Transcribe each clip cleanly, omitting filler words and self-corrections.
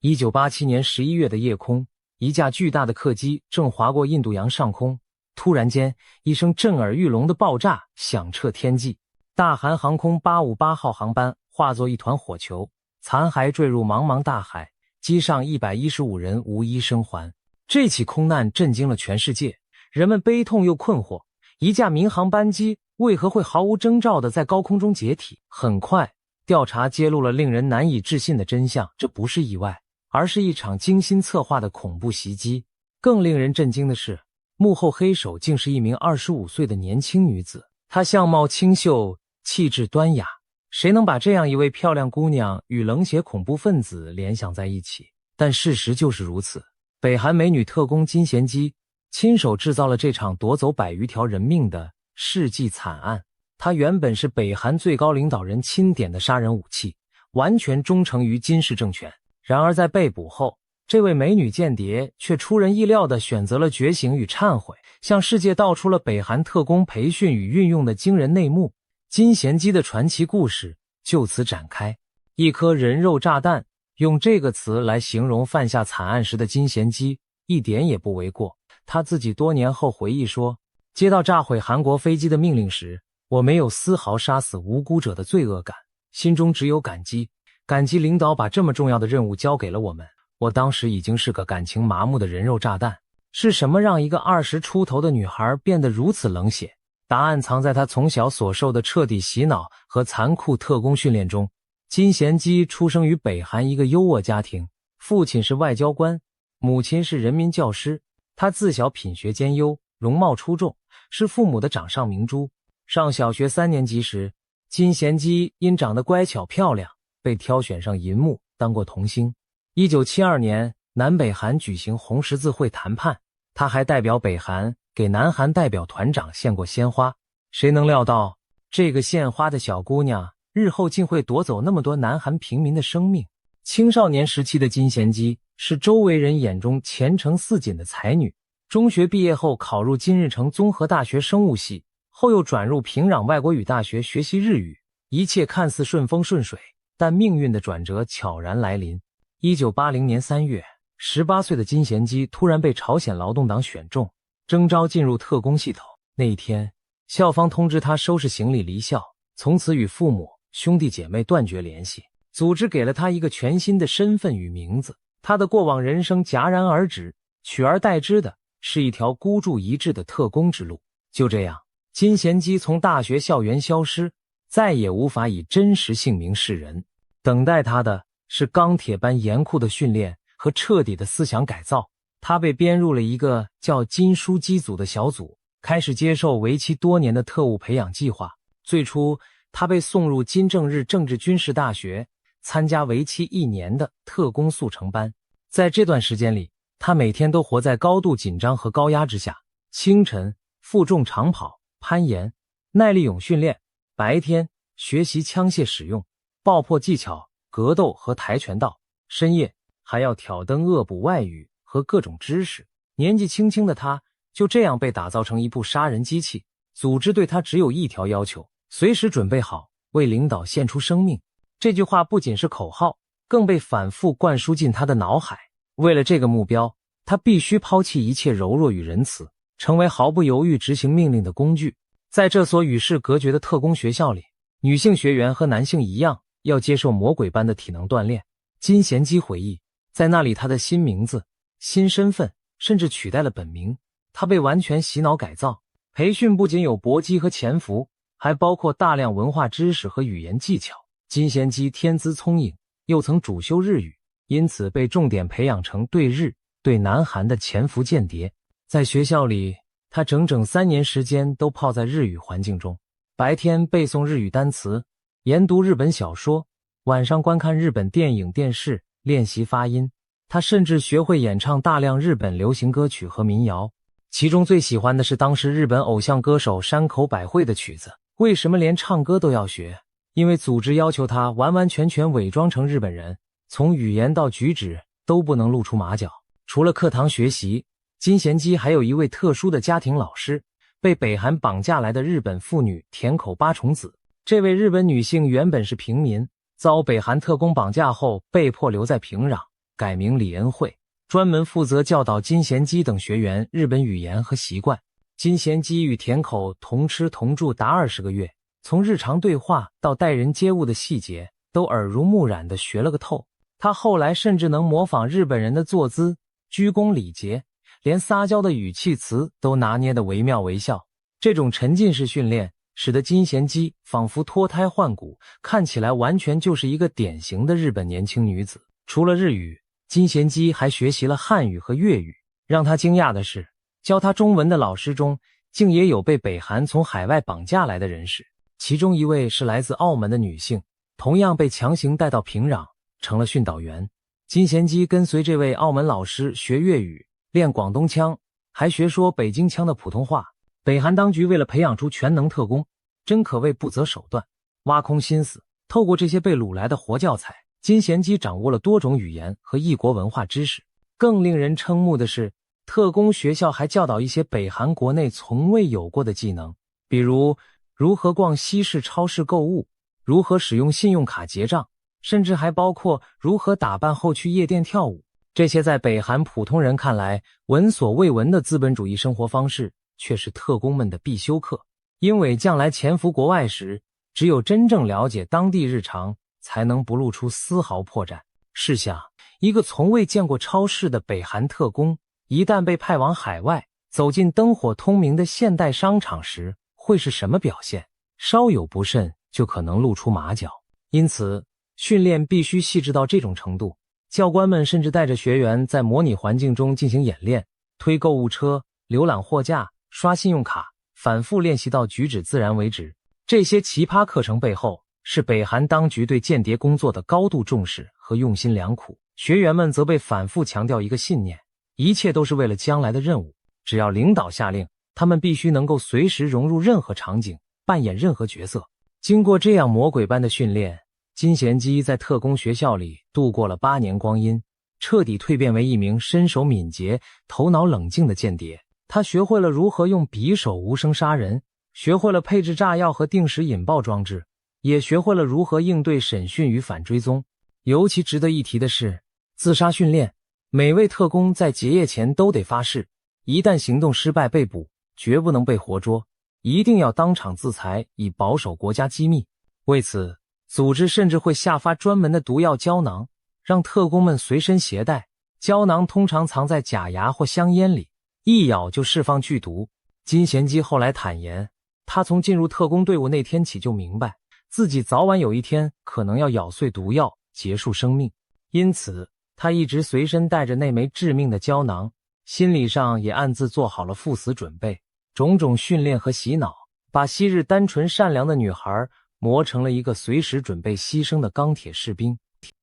1987年11月的夜空，一架巨大的客机正划过印度洋上空，突然间，一声震耳欲聋的爆炸响彻天际，大韩航空858号航班化作一团火球，残骸坠入茫茫大海，机上115人无一生还。这起空难震惊了全世界，人们悲痛又困惑，一架民航班机为何会毫无征兆地在高空中解体？很快，调查揭露了令人难以置信的真相，这不是意外，而是一场精心策划的恐怖袭击。更令人震惊的是，幕后黑手竟是一名25岁的年轻女子，她相貌清秀，气质端雅，谁能把这样一位漂亮姑娘与冷血恐怖分子联想在一起？但事实就是如此，北韩美女特工金贤姬亲手制造了这场夺走100余条人命的世纪惨案。她原本是北韩最高领导人钦点的杀人武器，完全忠诚于金氏政权。然而在被捕后，这位美女间谍却出人意料地选择了觉醒与忏悔，向世界道出了北韩特工培训与运用的惊人内幕。金贤姬的传奇故事就此展开。一颗人肉炸弹，用这个词来形容犯下惨案时的金贤姬一点也不为过。她自己多年后回忆说，接到炸毁韩国飞机的命令时，我没有丝毫杀死无辜者的罪恶感，心中只有感激，感激领导把这么重要的任务交给了我们。我当时已经是个感情麻木的人肉炸弹，是什么让一个20出头的女孩变得如此冷血？答案藏在她从小所受的彻底洗脑和残酷特工训练中。金贤姬出生于北韩一个优渥家庭，父亲是外交官，母亲是人民教师。她自小品学兼优，容貌出众，是父母的掌上明珠。上小学3年级时，金贤姬因长得乖巧漂亮，被挑选上银幕当过童星。1972年，南北韩举行红十字会谈判，她还代表北韩给南韩代表团长献过鲜花。谁能料到，这个献花的小姑娘日后竟会夺走那么多南韩平民的生命？青少年时期的金贤姬是周围人眼中前程似锦的才女，中学毕业后考入金日成综合大学生物系，后又转入平壤外国语大学学习日语，一切看似顺风顺水，但命运的转折悄然来临。1980年3月，18岁的金贤姬突然被朝鲜劳动党选中，征召进入特工系统。那一天，校方通知她收拾行李离校，从此与父母、兄弟姐妹断绝联系。组织给了她一个全新的身份与名字，她的过往人生戛然而止，取而代之的是一条孤注一掷的特工之路。就这样，金贤姬从大学校园消失，再也无法以真实姓名示人。等待她的是钢铁般严酷的训练和彻底的思想改造。她被编入了一个叫金书机组的小组，开始接受为期多年的特务培养计划。最初，她被送入金正日政治军事大学，参加为期1年的特工速成班。在这段时间里，她每天都活在高度紧张和高压之下。清晨负重长跑、攀岩、耐力泳训练，白天学习枪械使用、爆破技巧、格斗和跆拳道，深夜还要挑灯恶补外语和各种知识。年纪轻轻的她就这样被打造成一部杀人机器。组织对她只有一条要求，随时准备好为领导献出生命。这句话不仅是口号，更被反复灌输进她的脑海。为了这个目标，她必须抛弃一切柔弱与仁慈，成为毫不犹豫执行命令的工具。在这所与世隔绝的特工学校里，女性学员和男性一样要接受魔鬼般的体能锻炼。金贤姬回忆，在那里她的新名字、新身份甚至取代了本名。她被完全洗脑改造，培训不仅有搏击和潜伏，还包括大量文化知识和语言技巧。金贤姬天资聪颖，又曾主修日语，因此被重点培养成对日、对南韩的潜伏间谍。在学校里，她整整3年时间都泡在日语环境中，白天背诵日语单词，研读日本小说，晚上观看日本电影电视，练习发音。她甚至学会演唱大量日本流行歌曲和民谣，其中最喜欢的是当时日本偶像歌手山口百惠的曲子。为什么连唱歌都要学？因为组织要求她完完全全伪装成日本人，从语言到举止都不能露出马脚。除了课堂学习，金贤姬还有一位特殊的家庭老师，被北韩绑架来的日本妇女田口八重子。这位日本女性原本是平民，遭北韩特工绑架后被迫留在平壤，改名李恩惠，专门负责教导金贤基等学员日本语言和习惯。金贤基与田口同吃同住达20个月，从日常对话到待人接物的细节都耳濡目染地学了个透。他后来甚至能模仿日本人的坐姿、鞠躬礼节，连撒娇的语气词都拿捏得惟妙惟肖。这种沉浸式训练使得金贤基仿佛脱胎换骨，看起来完全就是一个典型的日本年轻女子。除了日语，金贤基还学习了汉语和粤语。让他惊讶的是，教他中文的老师中竟也有被北韩从海外绑架来的人士，其中一位是来自澳门的女性，同样被强行带到平壤成了训导员。金贤基跟随这位澳门老师学粤语，练广东腔，还学说北京腔的普通话。北韩当局为了培养出全能特工，真可谓不择手段，挖空心思。透过这些被掳来的活教材，金贤基掌握了多种语言和异国文化知识。更令人瞠目的是，特工学校还教导一些北韩国内从未有过的技能，比如如何逛西式超市购物，如何使用信用卡结账，甚至还包括如何打扮后去夜店跳舞。这些在北韩普通人看来闻所未闻的资本主义生活方式，却是特工们的必修课。因为将来潜伏国外时，只有真正了解当地日常，才能不露出丝毫破绽。试想，一个从未见过超市的北韩特工，一旦被派往海外，走进灯火通明的现代商场时，会是什么表现？稍有不慎，就可能露出马脚。因此，训练必须细致到这种程度。教官们甚至带着学员在模拟环境中进行演练，推购物车、浏览货架、刷信用卡，反复练习到举止自然为止。这些奇葩课程背后，是北韩当局对间谍工作的高度重视和用心良苦。学员们则被反复强调一个信念，一切都是为了将来的任务，只要领导下令，他们必须能够随时融入任何场景，扮演任何角色。经过这样魔鬼般的训练，金贤基在特工学校里度过了8年光阴，彻底蜕变为一名身手敏捷、头脑冷静的间谍。他学会了如何用匕首无声杀人，学会了配置炸药和定时引爆装置，也学会了如何应对审讯与反追踪。尤其值得一提的是，自杀训练，每位特工在结业前都得发誓，一旦行动失败被捕，绝不能被活捉，一定要当场自裁，以保守国家机密。为此，组织甚至会下发专门的毒药胶囊，让特工们随身携带。胶囊通常藏在假牙或香烟里，一咬就释放剧毒。金贤基后来坦言，他从进入特工队伍那天起就明白，自己早晚有一天可能要咬碎毒药，结束生命。因此，他一直随身带着那枚致命的胶囊，心理上也暗自做好了赴死准备。种种训练和洗脑，把昔日单纯善良的女孩磨成了一个随时准备牺牲的钢铁士兵。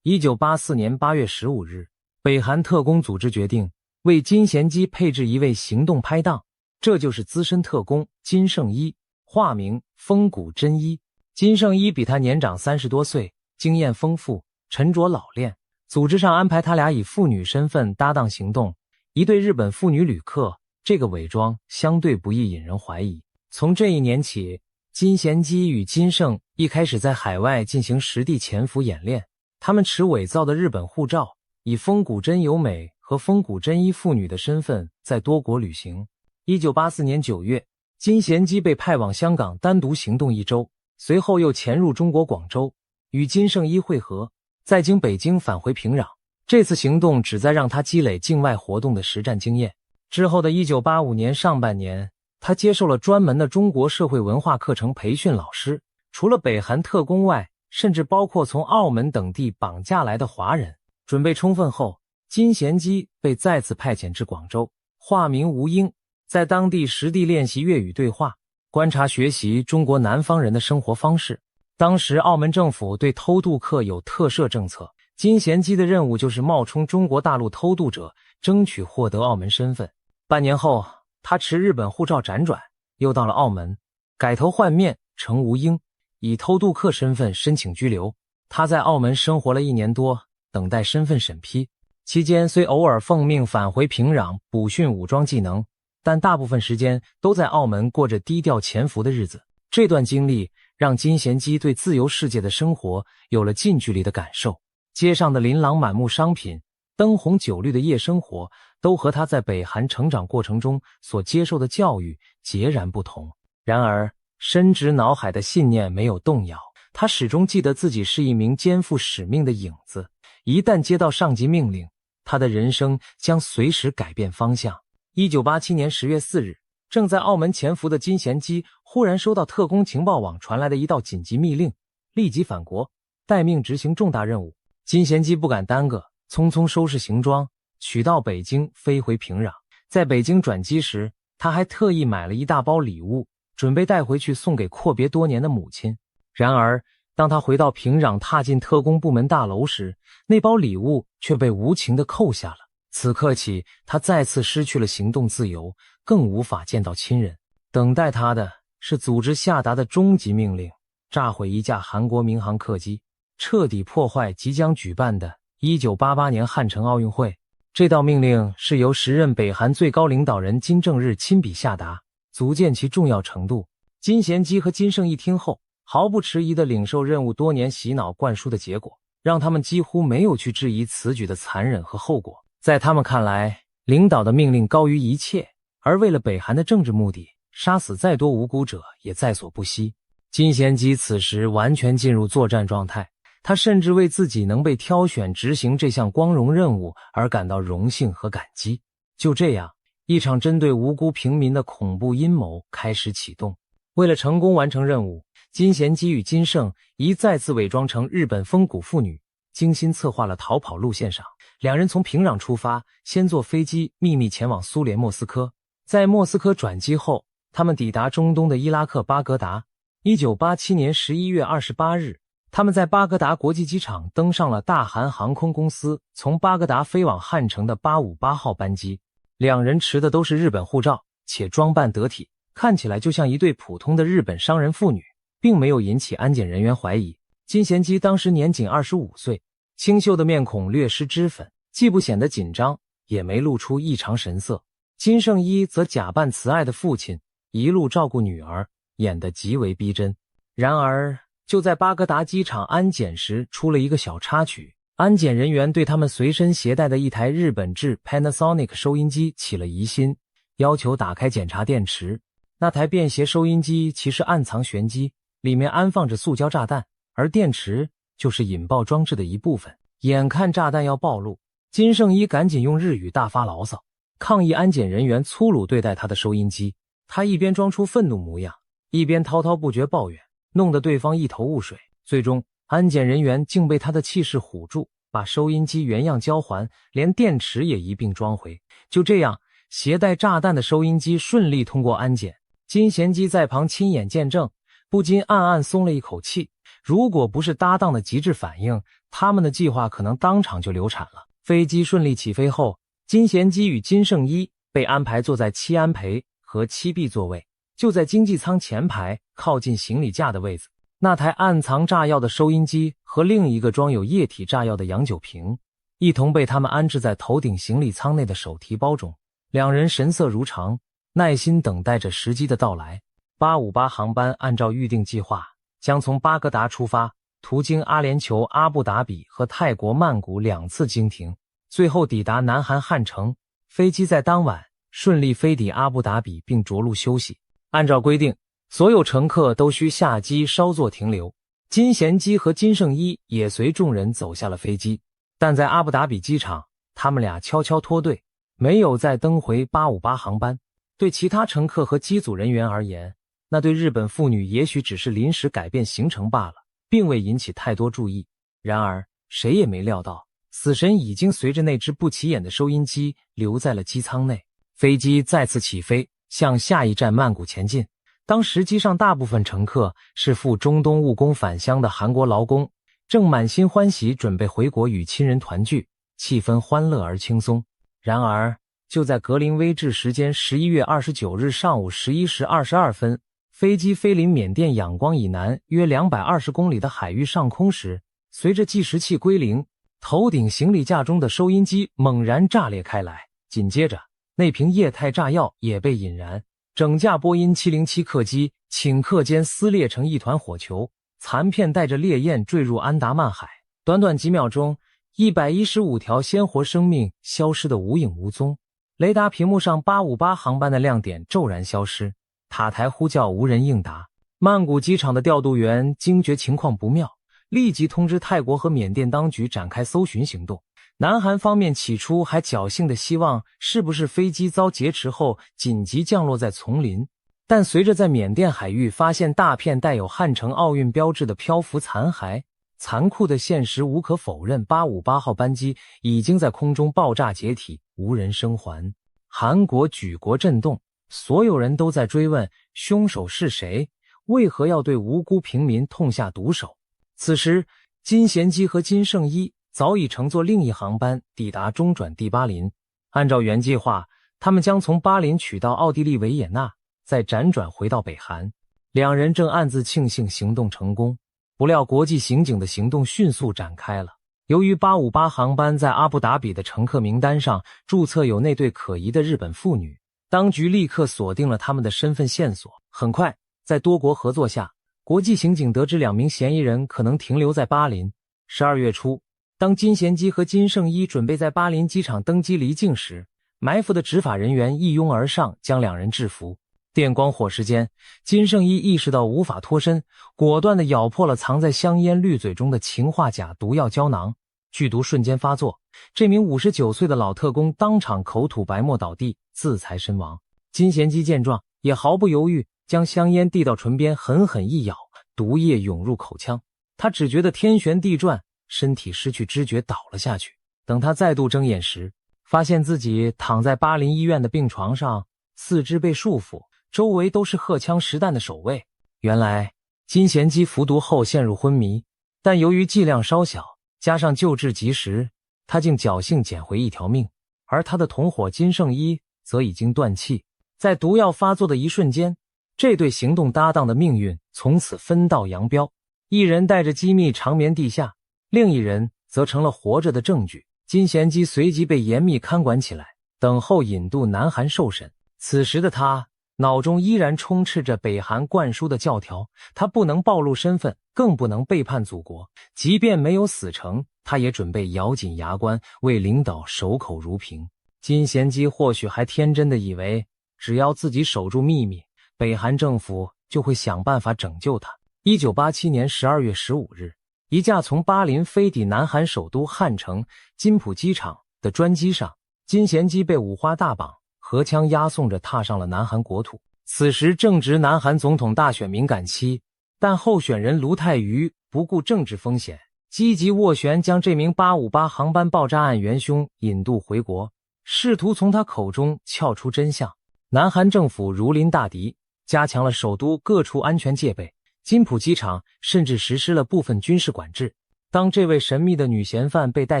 1984年8月15日，北韩特工组织决定为金贤基配置一位行动拍档，这就是资深特工金圣一，化名丰谷真一。金圣一比他年长30多岁，经验丰富，沉着老练。组织上安排他俩以妇女身份搭档行动，一对日本妇女旅客，这个伪装相对不易引人怀疑。从这一年起，金贤基与金圣一开始在海外进行实地潜伏演练，他们持伪造的日本护照，以丰谷真由美和丰谷真一妇女的身份在多国旅行。1984年9月，金贤基被派往香港单独行动1周，随后又潜入中国广州，与金圣一会合，再经北京返回平壤。这次行动旨在让他积累境外活动的实战经验。之后的1985年上半年，他接受了专门的中国社会文化课程培训老师，除了北韩特工外，甚至包括从澳门等地绑架来的华人。准备充分后，金贤基被再次派遣至广州，化名吴英，在当地实地练习粤语对话，观察学习中国南方人的生活方式。当时澳门政府对偷渡客有特赦政策，金贤基的任务就是冒充中国大陆偷渡者，争取获得澳门身份。半年后，他持日本护照辗转，又到了澳门，改头换面成吴英，以偷渡客身份申请居留。他在澳门生活了1年多，等待身份审批。期间虽偶尔奉命返回平壤补训武装技能，但大部分时间都在澳门过着低调潜伏的日子。这段经历让金贤基对自由世界的生活有了近距离的感受。街上的琳琅满目商品，灯红酒绿的夜生活都和他在北韩成长过程中所接受的教育截然不同。然而，深植脑海的信念没有动摇，他始终记得自己是一名肩负使命的影子，一旦接到上级命令，他的人生将随时改变方向。1987年10月4日，正在澳门潜伏的金贤基忽然收到特工情报网传来的一道紧急密令，立即返国，待命执行重大任务。金贤基不敢耽搁，匆匆收拾行装，取到北京，飞回平壤。在北京转机时，他还特意买了一大包礼物，准备带回去送给阔别多年的母亲。然而，当他回到平壤，踏进特工部门大楼时，那包礼物却被无情地扣下了。此刻起，他再次失去了行动自由，更无法见到亲人。等待他的是组织下达的终极命令：炸毁一架韩国民航客机，彻底破坏即将举办的1988年汉城奥运会。这道命令是由时任北韩最高领导人金正日亲笔下达，足见其重要程度。金贤基和金圣义听后，毫不迟疑地领受任务多年洗脑灌输的结果，让他们几乎没有去质疑此举的残忍和后果。在他们看来，领导的命令高于一切，而为了北韩的政治目的，杀死再多无辜者也在所不惜。金贤基此时完全进入作战状态，他甚至为自己能被挑选执行这项光荣任务而感到荣幸和感激。就这样，一场针对无辜平民的恐怖阴谋开始启动。为了成功完成任务，金贤基与金圣一再次伪装成日本风骨妇女，精心策划了逃跑路线上。两人从平壤出发，先坐飞机秘密前往苏联莫斯科。在莫斯科转机后，他们抵达中东的伊拉克巴格达。1987年11月28日，他们在巴格达国际机场登上了大韩航空公司从巴格达飞往汉城的858号班机。两人持的都是日本护照，且装扮得体，看起来就像一对普通的日本商人妇女，并没有引起安检人员怀疑。金贤基当时年仅25岁，清秀的面孔略施脂粉，既不显得紧张，也没露出异常神色。金圣一则假扮慈爱的父亲，一路照顾女儿，演得极为逼真。然而，就在巴格达机场安检时出了一个小插曲，安检人员对他们随身携带的一台日本制 Panasonic 收音机起了疑心，要求打开检查电池。那台便携收音机其实暗藏玄机，里面安放着塑胶炸弹，而电池就是引爆装置的一部分。眼看炸弹要暴露，金圣一赶紧用日语大发牢骚，抗议安检人员粗鲁对待他的收音机。他一边装出愤怒模样，一边滔滔不绝抱怨，弄得对方一头雾水。最终，安检人员竟被他的气势唬住，把收音机原样交还，连电池也一并装回。就这样，携带炸弹的收音机顺利通过安检。金贤基在旁亲眼见证，不禁暗暗松了一口气。如果不是搭档的极致反应，他们的计划可能当场就流产了。飞机顺利起飞后，金贤基与金圣一被安排坐在7安培和7B 座位，就在经济舱前排靠近行李架的位子。那台暗藏炸药的收音机和另一个装有液体炸药的洋酒瓶一同被他们安置在头顶行李舱内的手提包中。两人神色如常，耐心等待着时机的到来。858航班按照预定计划将从巴格达出发，途经阿联酋阿布达比和泰国曼谷2次经停，最后抵达南韩汉城。飞机在当晚顺利飞抵阿布达比并着陆休息。按照规定，所有乘客都需下机稍作停留。金贤基和金圣一也随众人走下了飞机，但在阿布达比机场，他们俩悄悄脱队，没有再登回858航班。对其他乘客和机组人员而言，那对日本妇女也许只是临时改变行程罢了，并未引起太多注意。然而，谁也没料到，死神已经随着那只不起眼的收音机留在了机舱内。飞机再次起飞，向下一站曼谷前进。当时机上大部分乘客是赴中东务工返乡的韩国劳工，正满心欢喜准备回国与亲人团聚，气氛欢乐而轻松。然而，就在格林威治时间11月29日上午11时22分，飞机飞临缅甸仰光以南约220公里的海域上空时，随着计时器归零，头顶行李架中的收音机猛然炸裂开来，紧接着那瓶液态炸药也被引燃，整架波音707客机顷刻间撕裂成一团火球，残片带着烈焰坠入安达曼海。短短几秒钟， 115条鲜活生命消失得无影无踪，雷达屏幕上858航班的亮点骤然消失，塔台呼叫无人应答。曼谷机场的调度员惊觉情况不妙，立即通知泰国和缅甸当局展开搜寻行动。南韩方面起初还侥幸地希望是不是飞机遭劫持后紧急降落在丛林，但随着在缅甸海域发现大片带有汉城奥运标志的漂浮残骸，残酷的现实无可否认，858号班机已经在空中爆炸解体，无人生还。韩国举国震动，所有人都在追问凶手是谁，为何要对无辜平民痛下毒手。此时金贤基和金圣一早已乘坐另一航班抵达中转地巴林，按照原计划，他们将从巴林取到奥地利维也纳，再辗转回到北韩。两人正暗自庆幸行动成功，不料国际刑警的行动迅速展开了。由于858航班在阿布达比的乘客名单上注册有那对可疑的日本妇女，当局立刻锁定了他们的身份线索。很快，在多国合作下，国际刑警得知2名嫌疑人可能停留在巴林。12月初，当金贤基和金圣一准备在巴林机场登机离境时，埋伏的执法人员一拥而上，将两人制服。电光火石间，金圣一意识到无法脱身，果断地咬破了藏在香烟滤嘴中的氰化钾毒药胶囊，剧毒瞬间发作，这名59岁的老特工当场口吐白沫倒地，自裁身亡。金贤基见状也毫不犹豫，将香烟递到唇边，狠狠一咬，毒液涌入口腔，他只觉得天旋地转，身体失去知觉倒了下去。等他再度睁眼时，发现自己躺在巴林医院的病床上，四肢被束缚，周围都是荷枪实弹的守卫。原来金贤基服毒后陷入昏迷，但由于剂量稍小，加上救治及时，他竟侥幸捡回一条命。而他的同伙金圣一则已经断气。在毒药发作的一瞬间，这对行动搭档的命运从此分道扬镳，一人带着机密长眠地下，另一人则成了活着的证据。金贤基随即被严密看管起来，等候引渡南韩受审。此时的他脑中依然充斥着北韩灌输的教条，他不能暴露身份，更不能背叛祖国。即便没有死成，他也准备咬紧牙关，为领导守口如瓶。金贤基或许还天真的以为，只要自己守住秘密，北韩政府就会想办法拯救他。1987年12月15日，一架从巴林飞抵南韩首都汉城金浦机场的专机上，金贤基被五花大绑，荷枪押送着踏上了南韩国土。此时正值南韩总统大选敏感期，但候选人卢泰愚不顾政治风险，积极斡旋将这名858航班爆炸案元凶引渡回国，试图从他口中撬出真相。南韩政府如临大敌，加强了首都各处安全戒备，金浦机场甚至实施了部分军事管制。当这位神秘的女嫌犯被带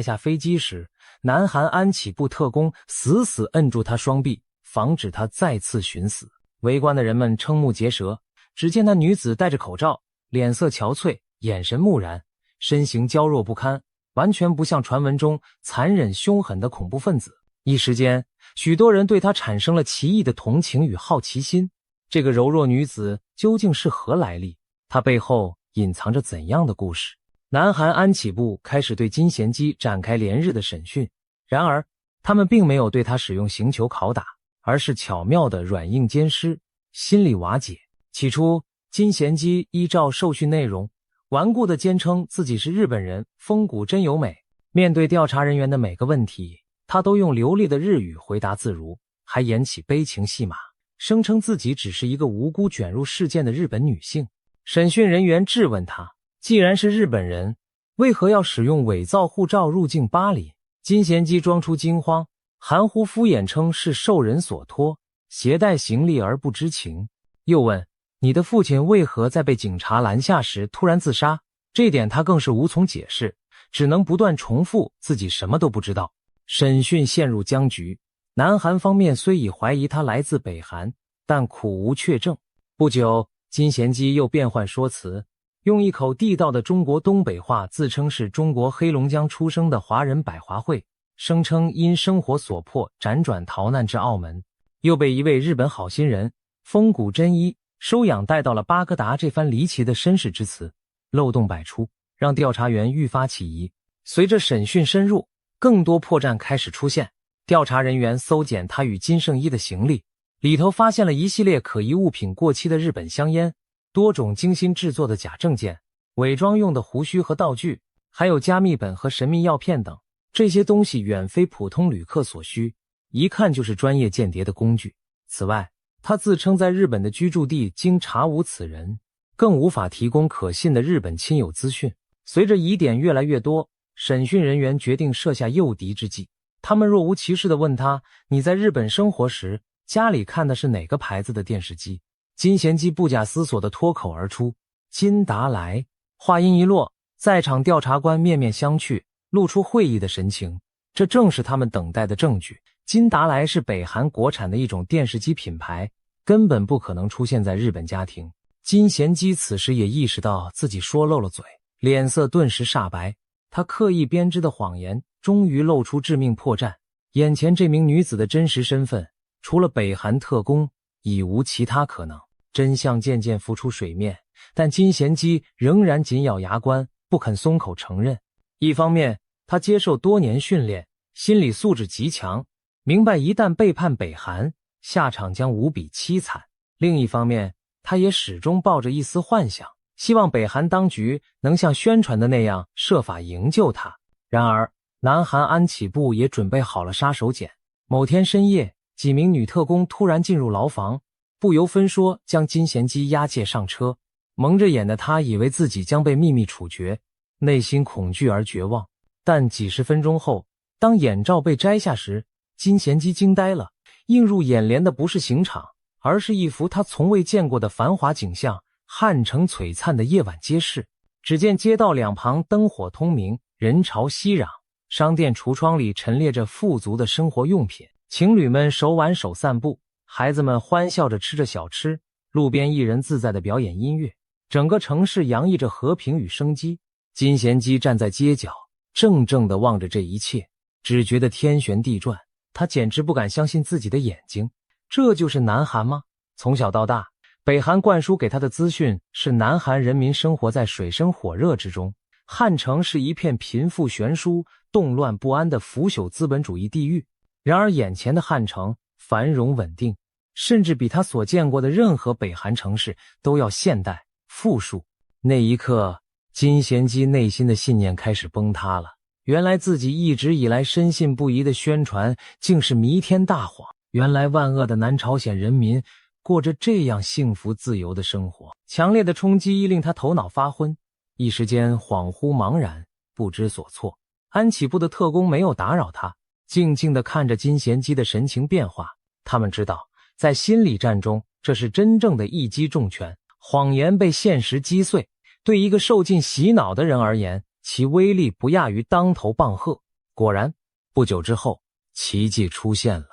下飞机时，南韩安企部特工死死摁住她双臂，防止她再次寻死。围观的人们瞠目结舌，只见那女子戴着口罩，脸色憔悴，眼神木然，身形娇弱不堪，完全不像传闻中残忍凶狠的恐怖分子。一时间，许多人对她产生了奇异的同情与好奇心。这个柔弱女子究竟是何来历？她背后隐藏着怎样的故事？南韩安企部开始对金贤基展开连日的审讯，然而他们并没有对他使用刑求拷打，而是巧妙的软硬兼施，心理瓦解。起初，金贤基依照受训内容，顽固地坚称自己是日本人，风骨真由美。面对调查人员的每个问题，他都用流利的日语回答自如，还演起悲情戏码，声称自己只是一个无辜卷入事件的日本女性。审讯人员质问他，既然是日本人，为何要使用伪造护照入境巴黎？金贤基装出惊慌，含糊敷衍称是受人所托，携带行李而不知情。又问，你的父亲为何在被警察拦下时突然自杀？这点他更是无从解释，只能不断重复自己什么都不知道。审讯陷入僵局，南韩方面虽已怀疑他来自北韩，但苦无确证。不久，金贤基又变换说辞，用一口地道的中国东北话自称是中国黑龙江出生的华人百华汇，声称因生活所迫辗转逃难至澳门，又被一位日本好心人风谷真一收养带到了巴格达。这番离奇的身世之词漏洞百出，让调查员愈发起疑。随着审讯深入，更多破绽开始出现。调查人员搜检他与金圣一的行李，里头发现了一系列可疑物品：过期的日本香烟、多种精心制作的假证件、伪装用的胡须和道具，还有加密本和神秘药片等。这些东西远非普通旅客所需，一看就是专业间谍的工具。此外，他自称在日本的居住地经查无此人，更无法提供可信的日本亲友资讯。随着疑点越来越多，审讯人员决定设下诱敌之计。他们若无其事地问他：你在日本生活时，家里看的是哪个牌子的电视机？金贤基不假思索地脱口而出：金达莱。话音一落，在场调查官面面相觑，露出会意的神情。这正是他们等待的证据。金达莱是北韩国产的一种电视机品牌，根本不可能出现在日本家庭。金贤基此时也意识到自己说漏了嘴，脸色顿时煞白。他刻意编织的谎言终于露出致命破绽，眼前这名女子的真实身份，除了北韩特工，已无其他可能。真相渐渐浮出水面，但金贤基仍然紧咬牙关，不肯松口承认。一方面，他接受多年训练，心理素质极强，明白一旦背叛北韩，下场将无比凄惨。另一方面，他也始终抱着一丝幻想，希望北韩当局能像宣传的那样设法营救他。然而，南韩安企部也准备好了杀手锏。某天深夜，几名女特工突然进入牢房，不由分说将金贤基押解上车。蒙着眼的他以为自己将被秘密处决，内心恐惧而绝望。但几十分钟后，当眼罩被摘下时，金贤基惊呆了。映入眼帘的不是刑场，而是一幅他从未见过的繁华景象。汉城璀璨的夜晚街市，只见街道两旁灯火通明，人潮熙攘，商店橱窗里陈列着富足的生活用品，情侣们手挽手散步，孩子们欢笑着吃着小吃，路边艺人自在地表演音乐，整个城市洋溢着和平与生机。金贤基站在街角，怔怔地望着这一切，只觉得天旋地转，他简直不敢相信自己的眼睛。这就是南韩吗？从小到大，北韩灌输给他的资讯是南韩人民生活在水深火热之中，汉城是一片贫富悬殊、动乱不安的腐朽资本主义地狱。然而眼前的汉城繁荣稳定，甚至比他所见过的任何北韩城市都要现代、富庶。那一刻，金贤基内心的信念开始崩塌了。原来自己一直以来深信不疑的宣传竟是弥天大谎，原来万恶的南朝鲜人民过着这样幸福自由的生活。强烈的冲击令他头脑发昏，一时间恍惚茫然，不知所措。安企部的特工没有打扰他，静静地看着金贤基的神情变化。他们知道，在心理战中，这是真正的一击重拳。谎言被现实击碎，对一个受尽洗脑的人而言，其威力不亚于当头棒喝。果然，不久之后，奇迹出现了。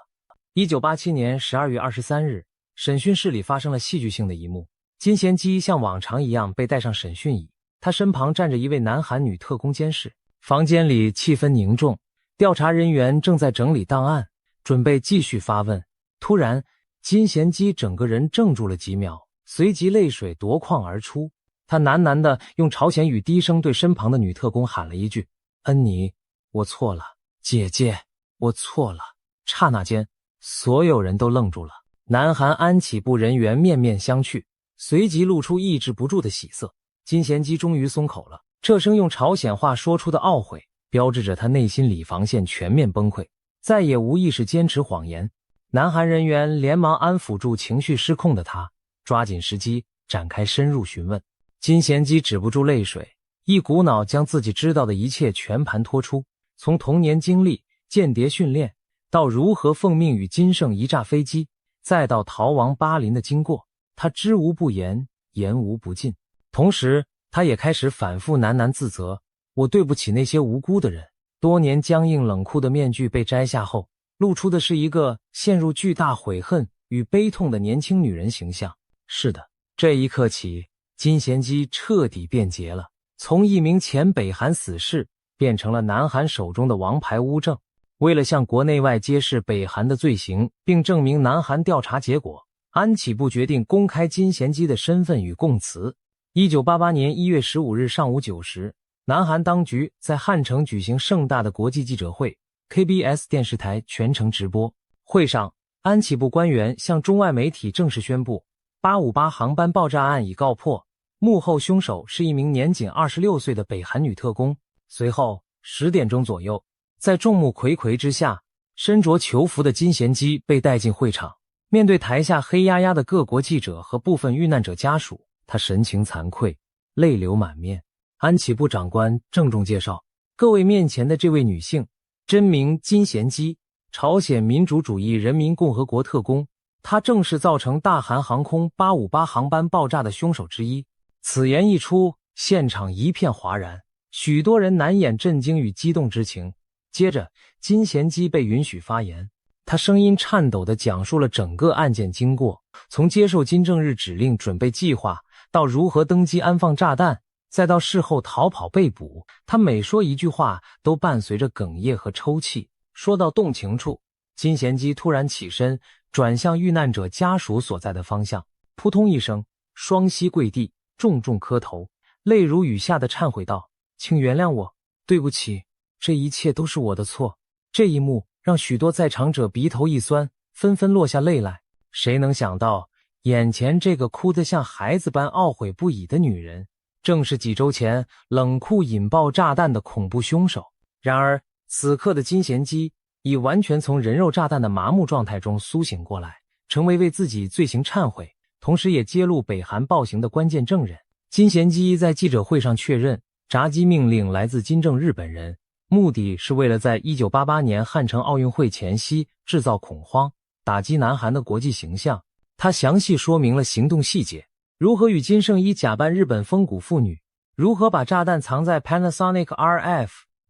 1987年12月23日，审讯室里发生了戏剧性的一幕。金贤基像往常一样被带上审讯椅，他身旁站着一位南韩女特工监视。房间里气氛凝重，调查人员正在整理档案，准备继续发问。突然，金贤基整个人怔住了几秒，随即泪水夺眶而出。他喃喃地用朝鲜语低声对身旁的女特工喊了一句：“恩妮，我错了，姐姐，我错了。”刹那间，所有人都愣住了。南韩安企部人员面面相觑，随即露出抑制不住的喜色。金贤基终于松口了，这声用朝鲜话说出的懊悔，标志着他内心理防线全面崩溃，再也无意识坚持谎言。南韩人员连忙安抚住情绪失控的他，抓紧时机展开深入询问。金贤基止不住泪水，一股脑将自己知道的一切全盘托出，从童年经历、间谍训练，到如何奉命与金正一炸飞机，再到逃亡巴林的经过，他知无不言，言无不尽。同时，他也开始反复喃喃自责：我对不起那些无辜的人。多年僵硬冷酷的面具被摘下后，露出的是一个陷入巨大悔恨与悲痛的年轻女人形象。是的，这一刻起，金贤基彻底变节了，从一名前北韩死士变成了南韩手中的王牌巫正。为了向国内外揭示北韩的罪行，并证明南韩调查结果，安企部决定公开金贤基的身份与供词。1988年1月15日上午9时，南韩当局在汉城举行盛大的国际记者会 ，KBS 电视台全程直播。会上，安企部官员向中外媒体正式宣布，858航班爆炸案已告破，幕后凶手是一名年仅26岁的北韩女特工。随后10点钟左右，在众目睽睽之下，身着囚服的金贤基被带进会场。面对台下黑压压的各国记者和部分遇难者家属，他神情惭愧，泪流满面。安企部长官郑重介绍，各位面前的这位女性，真名金贤基，朝鲜民主主义人民共和国特工，她正是造成大韩航空858航班爆炸的凶手之一。此言一出，现场一片哗然，许多人难掩震惊与激动之情。接着，金贤基被允许发言，他声音颤抖地讲述了整个案件经过，从接受金正日指令准备计划，到如何登机安放炸弹，再到事后逃跑被捕，他每说一句话都伴随着哽咽和抽泣。说到动情处，金贤基突然起身，转向遇难者家属所在的方向，扑通一声，双膝跪地，重重磕头，泪如雨下的忏悔道：“请原谅我，对不起，这一切都是我的错。”这一幕让许多在场者鼻头一酸，纷纷落下泪来。谁能想到，眼前这个哭得像孩子般懊悔不已的女人，正是几周前冷库引爆炸弹的恐怖凶手。然而，此刻的金贤基已完全从人肉炸弹的麻木状态中苏醒过来，成为为自己罪行忏悔，同时也揭露北韩暴行的关键证人。金贤基在记者会上确认，炸机命令来自金正日本人，目的是为了在1988年汉城奥运会前夕制造恐慌，打击南韩的国际形象。他详细说明了行动细节，如何与金圣一假扮日本风骨妇女，如何把炸弹藏在 Panasonic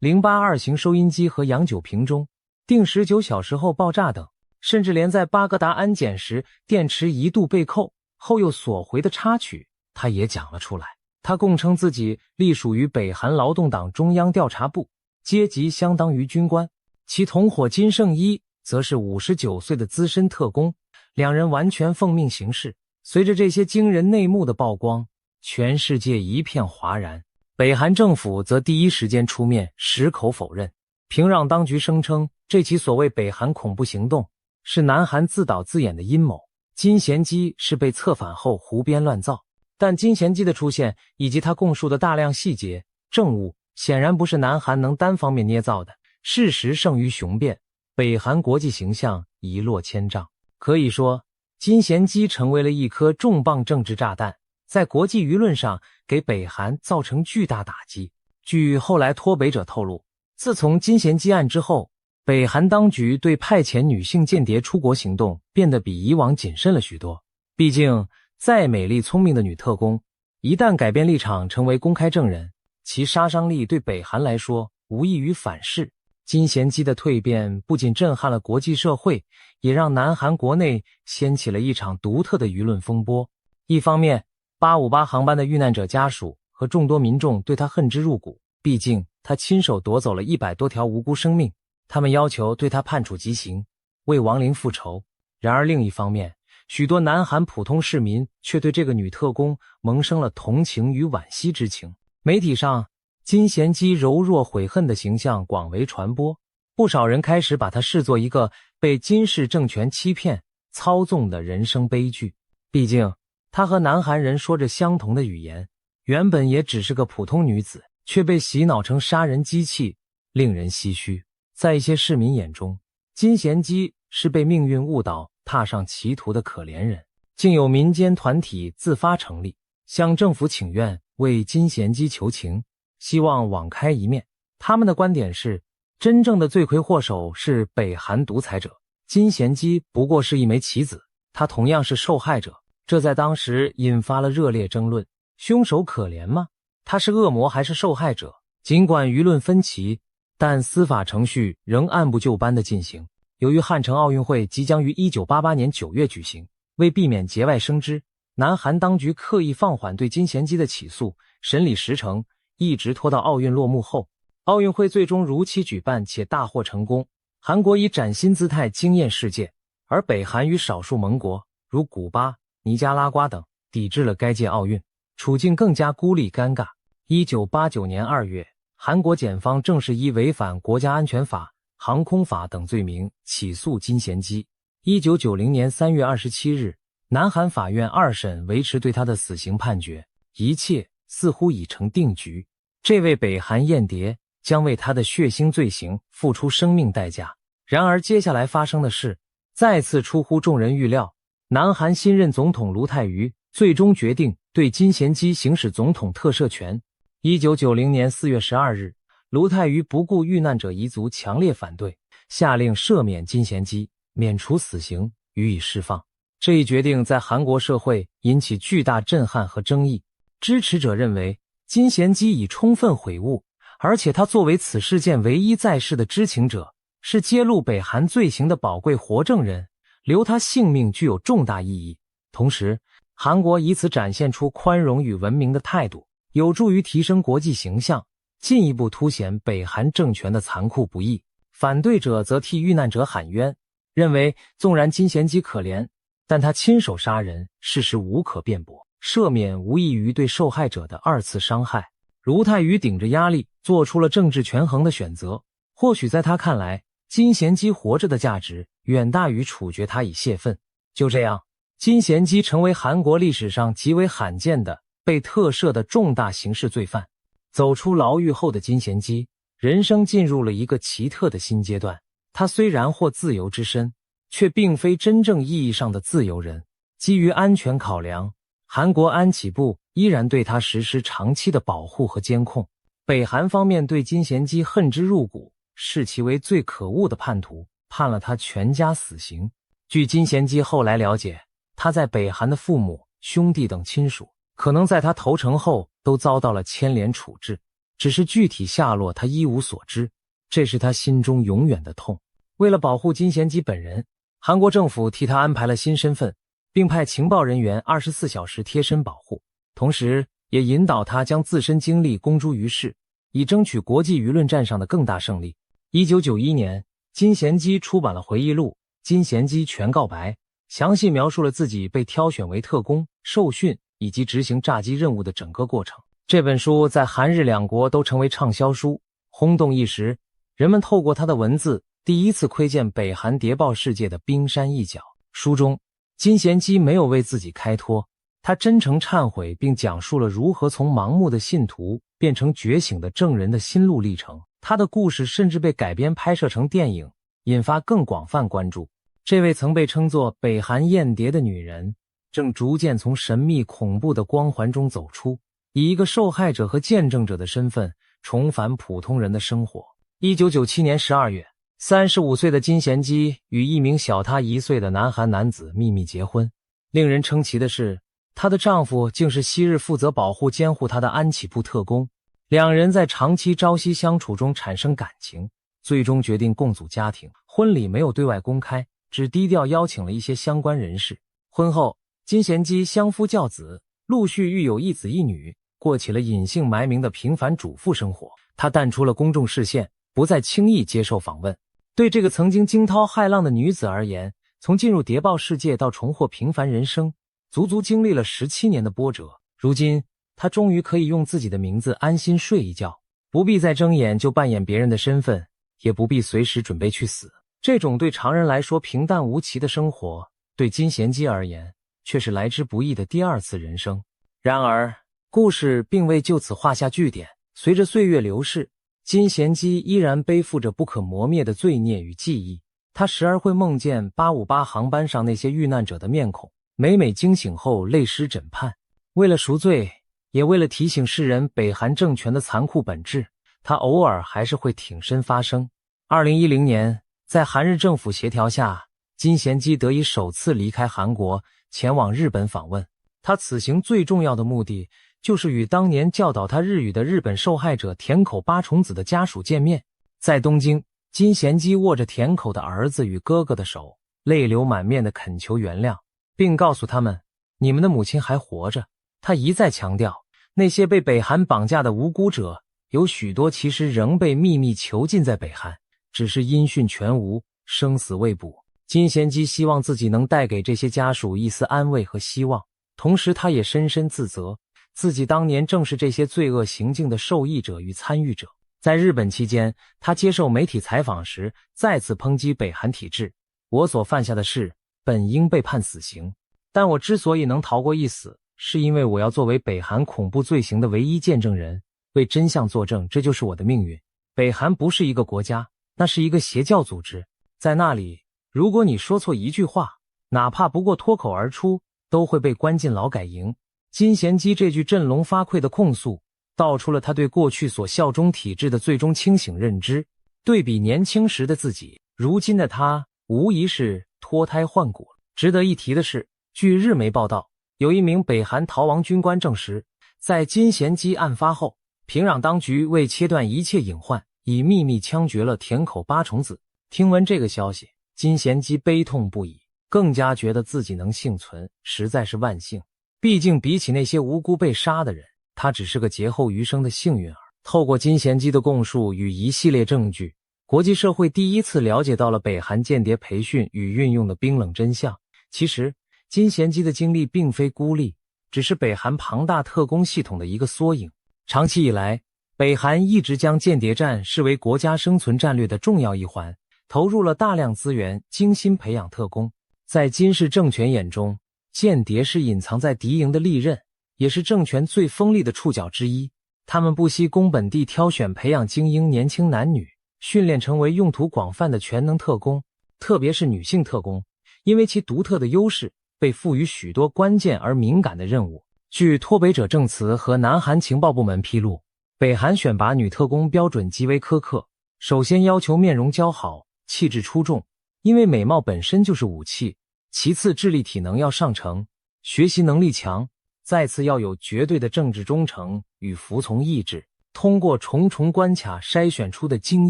RF-082 型收音机和洋酒瓶中，定时9小时后爆炸等，甚至连在巴格达安检时电池一度被扣后又锁回的插曲，他也讲了出来。他供称自己隶属于北韩劳动党中央调查部，阶级相当于军官，其同伙金圣一则是59岁的资深特工，两人完全奉命行事。随着这些惊人内幕的曝光，全世界一片哗然。北韩政府则第一时间出面矢口否认，平壤当局声称这起所谓北韩恐怖行动是南韩自导自演的阴谋，金贤基是被策反后胡编乱造。但金贤基的出现以及他供述的大量细节证物显然不是南韩能单方面捏造的，事实胜于雄辩，北韩国际形象一落千丈。可以说，金贤基成为了一颗重磅政治炸弹，在国际舆论上给北韩造成巨大打击。据后来脱北者透露，自从金贤基案之后，北韩当局对派遣女性间谍出国行动变得比以往谨慎了许多。毕竟，再美丽聪明的女特工，一旦改变立场成为公开证人，其杀伤力对北韩来说无异于反噬。金贤基的蜕变不仅震撼了国际社会，也让南韩国内掀起了一场独特的舆论风波。一方面，858航班的遇难者家属和众多民众对他恨之入骨，毕竟他亲手夺走了100多条无辜生命，他们要求对他判处极刑，为亡灵复仇。然而另一方面，许多南韩普通市民却对这个女特工萌生了同情与惋惜之情。媒体上，金贤基柔弱悔恨的形象广为传播，不少人开始把她视作一个被金氏政权欺骗、操纵的人生悲剧。毕竟，她和南韩人说着相同的语言，原本也只是个普通女子，却被洗脑成杀人机器，令人唏嘘。在一些市民眼中，金贤基是被命运误导、踏上歧途的可怜人。竟有民间团体自发成立，向政府请愿，为金贤基求情，希望网开一面。他们的观点是，真正的罪魁祸首是北韩独裁者，金贤基不过是一枚棋子，他同样是受害者。这在当时引发了热烈争论。凶手可怜吗？他是恶魔还是受害者？尽管舆论分歧，但司法程序仍按部就班地进行。由于汉城奥运会即将于1988年9月举行，为避免节外生枝，南韩当局刻意放缓对金贤基的起诉，审理时程一直拖到奥运落幕后。奥运会最终如期举办且大获成功，韩国以崭新姿态惊艳世界，而北韩与少数盟国如古巴、尼加拉瓜等抵制了该届奥运，处境更加孤立尴尬。1989年2月，韩国检方正式依违反国家安全法、航空法等罪名起诉金贤基。1990年3月27日，南韩法院二审维持对他的死刑判决，一切似乎已成定局。这位北韩间谍将为他的血腥罪行付出生命代价。然而接下来发生的事再次出乎众人预料，南韩新任总统卢泰愚最终决定对金贤基行使总统特赦权。1990年4月12日，卢泰愚不顾遇难者遗族强烈反对，下令赦免金贤基，免除死刑，予以释放。这一决定在韩国社会引起巨大震撼和争议。支持者认为金贤基已充分悔悟，而且他作为此事件唯一在世的知情者，是揭露北韩罪行的宝贵活证人，留他性命具有重大意义。同时，韩国以此展现出宽容与文明的态度，有助于提升国际形象，进一步凸显北韩政权的残酷不义。反对者则替遇难者喊冤，认为纵然金贤基可怜，但他亲手杀人，事实无可辩驳，赦免无异于对受害者的二次伤害。卢泰愚顶着压力做出了政治权衡的选择，或许在他看来，金贤基活着的价值远大于处决他以泄愤。就这样，金贤基成为韩国历史上极为罕见的被特赦的重大刑事罪犯。走出牢狱后的金贤基，人生进入了一个奇特的新阶段。他虽然获自由之身，却并非真正意义上的自由人。基于安全考量，韩国安企部依然对他实施长期的保护和监控。北韩方面对金贤基恨之入骨，视其为最可恶的叛徒，判了他全家死刑。据金贤基后来了解，他在北韩的父母、兄弟等亲属可能在他投诚后都遭到了牵连处置，只是具体下落他一无所知，这是他心中永远的痛。为了保护金贤基本人，韩国政府替他安排了新身份，并派情报人员24小时贴身保护，同时也引导他将自身经历公诸于世，以争取国际舆论战上的更大胜利。1991年，金贤基出版了回忆录《金贤基全告白》，详细描述了自己被挑选为特工、受训以及执行炸击任务的整个过程。这本书在韩日两国都成为畅销书，轰动一时。人们透过他的文字，第一次窥见北韩谍报世界的冰山一角。书中，金贤基没有为自己开脱，他真诚忏悔，并讲述了如何从盲目的信徒变成觉醒的证人的心路历程。他的故事甚至被改编拍摄成电影，引发更广泛关注。这位曾被称作北韩间谍的女人，正逐渐从神秘恐怖的光环中走出，以一个受害者和见证者的身份重返普通人的生活。1997年12月，35岁的金贤基与一名小他1岁的南韩男子秘密结婚。令人称奇的是，她的丈夫竟是昔日负责保护监护她的安企部特工。两人在长期朝夕相处中产生感情，最终决定共组家庭。婚礼没有对外公开，只低调邀请了一些相关人士。婚后，金贤基相夫教子，陆续育有一子一女，过起了隐姓埋名的平凡主妇生活。她淡出了公众视线，不再轻易接受访问。对这个曾经惊涛骇浪的女子而言，从进入谍报世界到重获平凡人生，足足经历了17年的波折。如今，她终于可以用自己的名字安心睡一觉，不必再睁眼就扮演别人的身份，也不必随时准备去死。这种对常人来说平淡无奇的生活，对金贤基而言，却是来之不易的第二次人生。然而，故事并未就此画下句点。随着岁月流逝，金贤基依然背负着不可磨灭的罪孽与记忆。他时而会梦见858航班上那些遇难者的面孔，每每惊醒后泪湿枕畔。为了赎罪，也为了提醒世人北韩政权的残酷本质，他偶尔还是会挺身发声。2010年，在韩日政府协调下，金贤基得以首次离开韩国，前往日本访问。他此行最重要的目的，就是与当年教导他日语的日本受害者田口八重子的家属见面。在东京，金贤基握着田口的儿子与哥哥的手，泪流满面地恳求原谅，并告诉他们，你们的母亲还活着。他一再强调，那些被北韩绑架的无辜者，有许多其实仍被秘密囚禁在北韩，只是音讯全无，生死未卜。金贤基希望自己能带给这些家属一丝安慰和希望，同时他也深深自责，自己当年正是这些罪恶行径的受益者与参与者。在日本期间，他接受媒体采访时再次抨击北韩体制，我所犯下的事本应被判死刑，但我之所以能逃过一死，是因为我要作为北韩恐怖罪行的唯一见证人，为真相作证，这就是我的命运。北韩不是一个国家，那是一个邪教组织，在那里，如果你说错一句话，哪怕不过脱口而出，都会被关进劳改营。金贤基这句振聋发聩的控诉，道出了他对过去所效忠体制的最终清醒认知。对比年轻时的自己，如今的他无疑是脱胎换骨。值得一提的是，据日媒报道，有一名北韩逃亡军官证实，在金贤基案发后，平壤当局为切断一切隐患，以秘密枪决了田口八重子。听闻这个消息，金贤基悲痛不已，更加觉得自己能幸存，实在是万幸。毕竟比起那些无辜被杀的人，他只是个劫后余生的幸运儿。透过金贤基的供述与一系列证据，国际社会第一次了解到了北韩间谍培训与运用的冰冷真相。其实，金贤基的经历并非孤立，只是北韩庞大特工系统的一个缩影。长期以来，北韩一直将间谍战视为国家生存战略的重要一环，投入了大量资源，精心培养特工。在金氏政权眼中，间谍是隐藏在敌营的利刃，也是政权最锋利的触角之一。他们不惜攻本地挑选培养精英年轻男女，训练成为用途广泛的全能特工，特别是女性特工，因为其独特的优势，被赋予许多关键而敏感的任务。据脱北者证词和南韩情报部门披露，北韩选拔女特工标准极为苛刻，首先要求面容姣好，气质出众，因为美貌本身就是武器，其次智力体能要上乘，学习能力强，再次要有绝对的政治忠诚与服从意志。通过重重关卡筛选出的精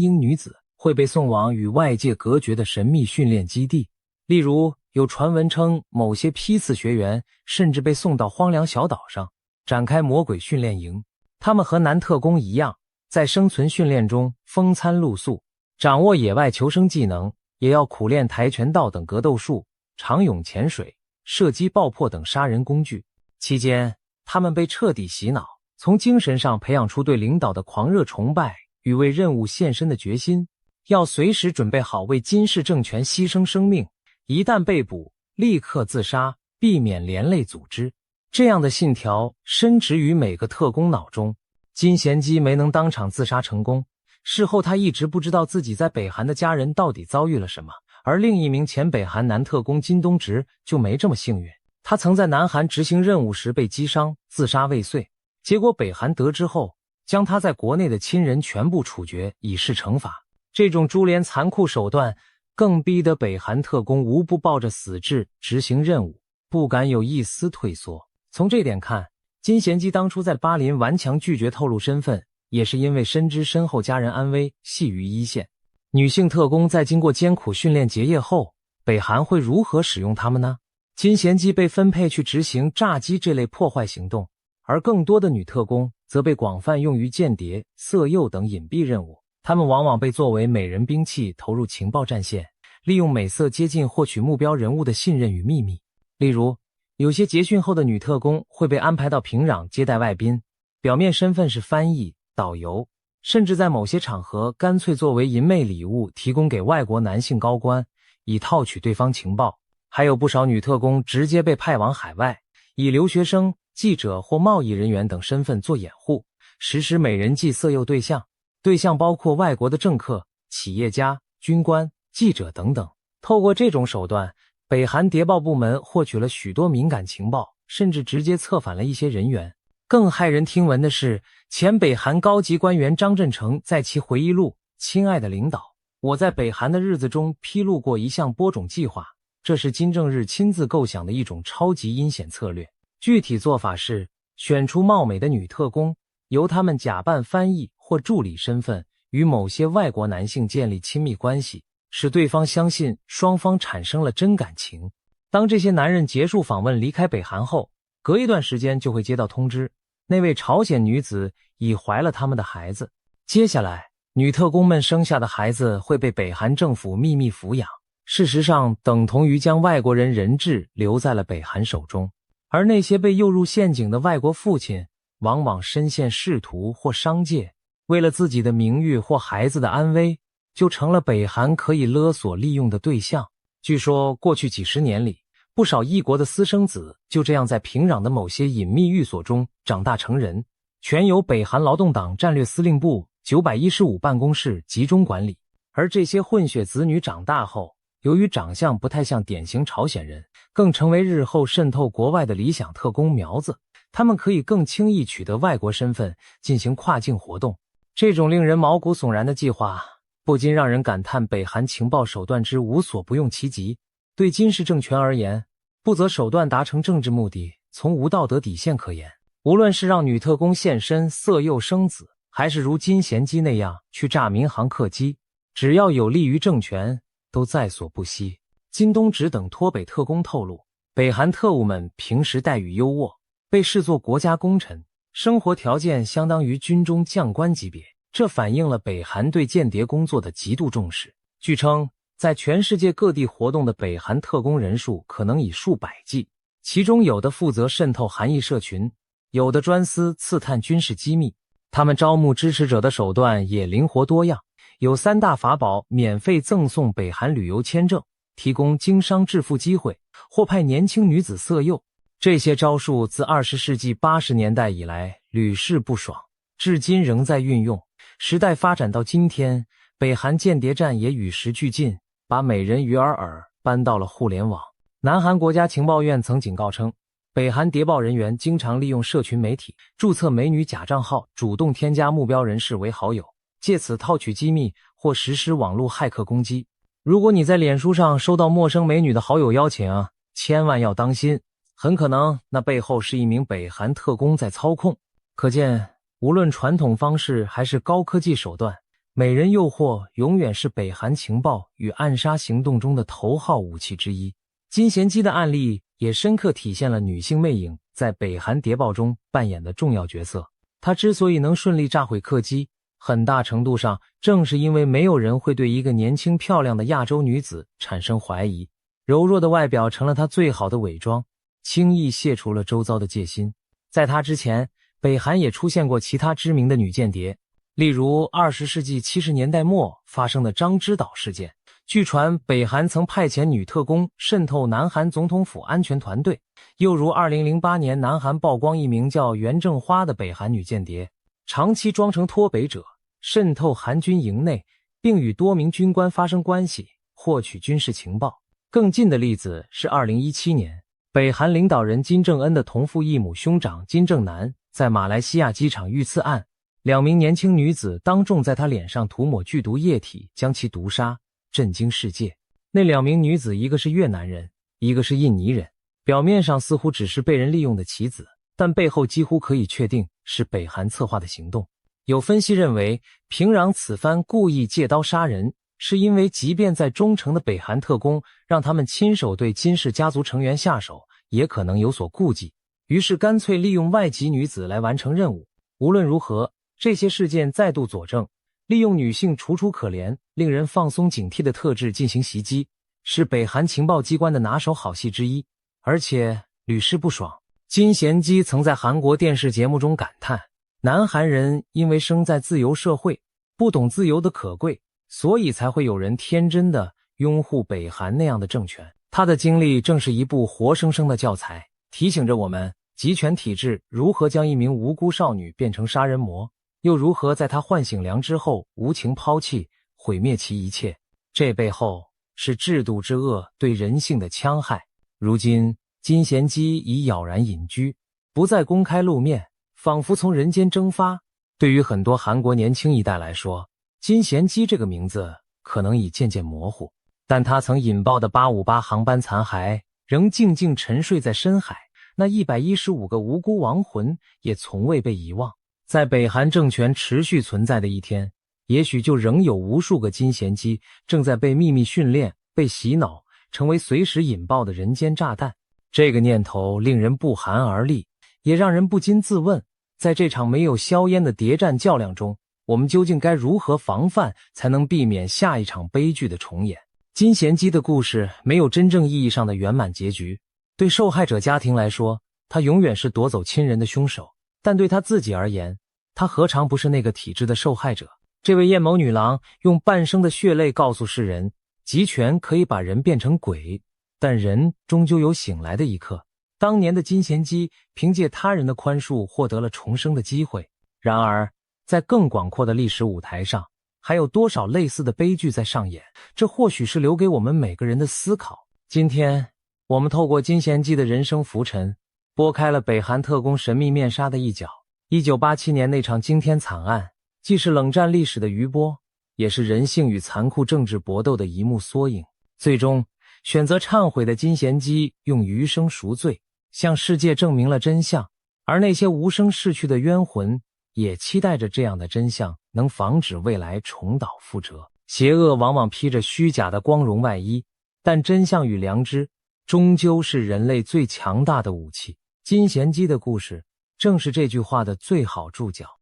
英女子，会被送往与外界隔绝的神秘训练基地。例如，有传闻称某些批次学员甚至被送到荒凉小岛上，展开魔鬼训练营。他们和男特工一样，在生存训练中风餐露宿，掌握野外求生技能，也要苦练跆拳道等格斗术、长泳潜水、射击爆破等杀人工具。期间，他们被彻底洗脑，从精神上培养出对领导的狂热崇拜与为任务献身的决心，要随时准备好为金氏政权牺牲生命，一旦被捕，立刻自杀，避免连累组织。这样的信条深植于每个特工脑中。金贤基没能当场自杀成功，事后他一直不知道自己在北韩的家人到底遭遇了什么。而另一名前北韩男特工金东植就没这么幸运，他曾在南韩执行任务时被击伤，自杀未遂。结果北韩得知后，将他在国内的亲人全部处决，以示惩罚。这种株连残酷手段更逼得北韩特工无不抱着死志执行任务，不敢有一丝退缩。从这点看，金贤基当初在巴林顽强拒绝透露身份，也是因为深知身后家人安危系于一线。女性特工在经过艰苦训练结业后，北韩会如何使用她们呢？金贤基被分配去执行炸机这类破坏行动，而更多的女特工则被广泛用于间谍、色诱等隐蔽任务。她们往往被作为美人兵器投入情报战线，利用美色接近获取目标人物的信任与秘密。例如，有些结训后的女特工会被安排到平壤接待外宾，表面身份是翻译、导游，甚至在某些场合干脆作为淫媚礼物提供给外国男性高官，以套取对方情报。还有不少女特工直接被派往海外，以留学生、记者或贸易人员等身份做掩护，实施美人计色诱对象。对象包括外国的政客、企业家、军官、记者等等。透过这种手段，北韩谍报部门获取了许多敏感情报，甚至直接策反了一些人员。更骇人听闻的是，前北韩高级官员张振成在其回忆录《亲爱的领导，我在北韩的日子》中披露过一项播种计划，这是金正日亲自构想的一种超级阴险策略。具体做法是，选出貌美的女特工，由他们假扮翻译或助理身份，与某些外国男性建立亲密关系，使对方相信双方产生了真感情。当这些男人结束访问离开北韩后，隔一段时间就会接到通知，那位朝鲜女子已怀了他们的孩子。接下来，女特工们生下的孩子会被北韩政府秘密抚养，事实上等同于将外国人人质留在了北韩手中。而那些被诱入陷阱的外国父亲往往深陷仕途或商界，为了自己的名誉或孩子的安危，就成了北韩可以勒索利用的对象。据说过去几十年里，不少异国的私生子就这样在平壤的某些隐秘寓所中长大成人，全由北韩劳动党战略司令部915办公室集中管理。而这些混血子女长大后，由于长相不太像典型朝鲜人，更成为日后渗透国外的理想特工苗子。他们可以更轻易取得外国身份，进行跨境活动。这种令人毛骨悚然的计划，不禁让人感叹北韩情报手段之无所不用其极。对金氏政权而言，不择手段达成政治目的，从无道德底线可言。无论是让女特工现身色诱生子，还是如金贤基那样去炸民航客机，只要有利于政权，都在所不惜。金东直等脱北特工透露，北韩特务们平时待遇优渥，被视作国家功臣，生活条件相当于军中将官级别，这反映了北韩对间谍工作的极度重视。据称，在全世界各地活动的北韩特工人数可能以数百计，其中有的负责渗透韩裔社群，有的专司刺探军事机密。他们招募支持者的手段也灵活多样，有3大法宝免费赠送北韩旅游签证，提供经商致富机会，或派年轻女子色诱。这些招数自20世纪80年代以来屡试不爽，至今仍在运用。时代发展到今天，北韩间谍战也与时俱进，把美人鱼尔搬到了互联网。南韩国家情报院曾警告称，北韩谍报人员经常利用社群媒体注册美女假账号，主动添加目标人士为好友，借此套取机密或实施网络骇客攻击。如果你在脸书上收到陌生美女的好友邀请，千万要当心，很可能那背后是一名北韩特工在操控。可见，无论传统方式还是高科技手段，美人诱惑永远是北韩情报与暗杀行动中的头号武器之一。金贤基的案例也深刻体现了女性魅影在北韩谍报中扮演的重要角色。她之所以能顺利炸毁客机，很大程度上正是因为没有人会对一个年轻漂亮的亚洲女子产生怀疑，柔弱的外表成了她最好的伪装，轻易卸除了周遭的戒心。在她之前，北韩也出现过其他知名的女间谍，例如20世纪70年代末发生的张之岛事件。据传，北韩曾派遣女特工渗透南韩总统府安全团队，又如2008年南韩曝光一名叫袁正花的北韩女间谍，长期装成脱北者，渗透韩军营内，并与多名军官发生关系，获取军事情报。更近的例子是2017年，北韩领导人金正恩的同父异母兄长金正男在马来西亚机场遇刺案，2名年轻女子当众在他脸上涂抹剧毒液体，将其毒杀，震惊世界。那2名女子，一个是越南人，一个是印尼人，表面上似乎只是被人利用的棋子，但背后几乎可以确定是北韩策划的行动。有分析认为，平壤此番故意借刀杀人，是因为即便在忠诚的北韩特工让他们亲手对金氏家族成员下手，也可能有所顾忌，于是干脆利用外籍女子来完成任务。无论如何，这些事件再度佐证，利用女性楚楚可怜、令人放松警惕的特质进行袭击，是北韩情报机关的拿手好戏之一，而且屡试不爽。金贤基曾在韩国电视节目中感叹，南韩人因为生在自由社会，不懂自由的可贵，所以才会有人天真的拥护北韩那样的政权。他的经历正是一部活生生的教材，提醒着我们，集权体制如何将一名无辜少女变成杀人魔，又如何在她唤醒良知后无情抛弃，毁灭其一切。这背后是制度之恶对人性的戕害。如今，金贤基已杳然隐居，不再公开露面，仿佛从人间蒸发。对于很多韩国年轻一代来说，金贤基这个名字可能已渐渐模糊，但他曾引爆的858航班残骸仍静静沉睡在深海，那115个无辜亡魂也从未被遗忘。在北韩政权持续存在的一天，也许就仍有无数个金贤基正在被秘密训练、被洗脑，成为随时引爆的人间炸弹。这个念头令人不寒而栗，也让人不禁自问，在这场没有硝烟的谍战较量中，我们究竟该如何防范，才能避免下一场悲剧的重演？金贤基的故事没有真正意义上的圆满结局，对受害者家庭来说，他永远是夺走亲人的凶手。但对他自己而言，他何尝不是那个体制的受害者？这位艳眸女郎用半生的血泪告诉世人，集权可以把人变成鬼，但人终究有醒来的一刻。当年的金贤姬凭借他人的宽恕获得了重生的机会，然而在更广阔的历史舞台上，还有多少类似的悲剧在上演？这或许是留给我们每个人的思考。今天我们透过金贤姬的人生浮沉，拨开了北韩特工神秘面纱的一角。1987年那场惊天惨案，既是冷战历史的余波，也是人性与残酷政治搏斗的一幕缩影。最终选择忏悔的金贤姬用余生赎罪，向世界证明了真相，而那些无声逝去的冤魂也期待着这样的真相能防止未来重蹈覆辙。邪恶往往披着虚假的光荣外衣，但真相与良知终究是人类最强大的武器。金贤姬的故事正是这句话的最好注脚。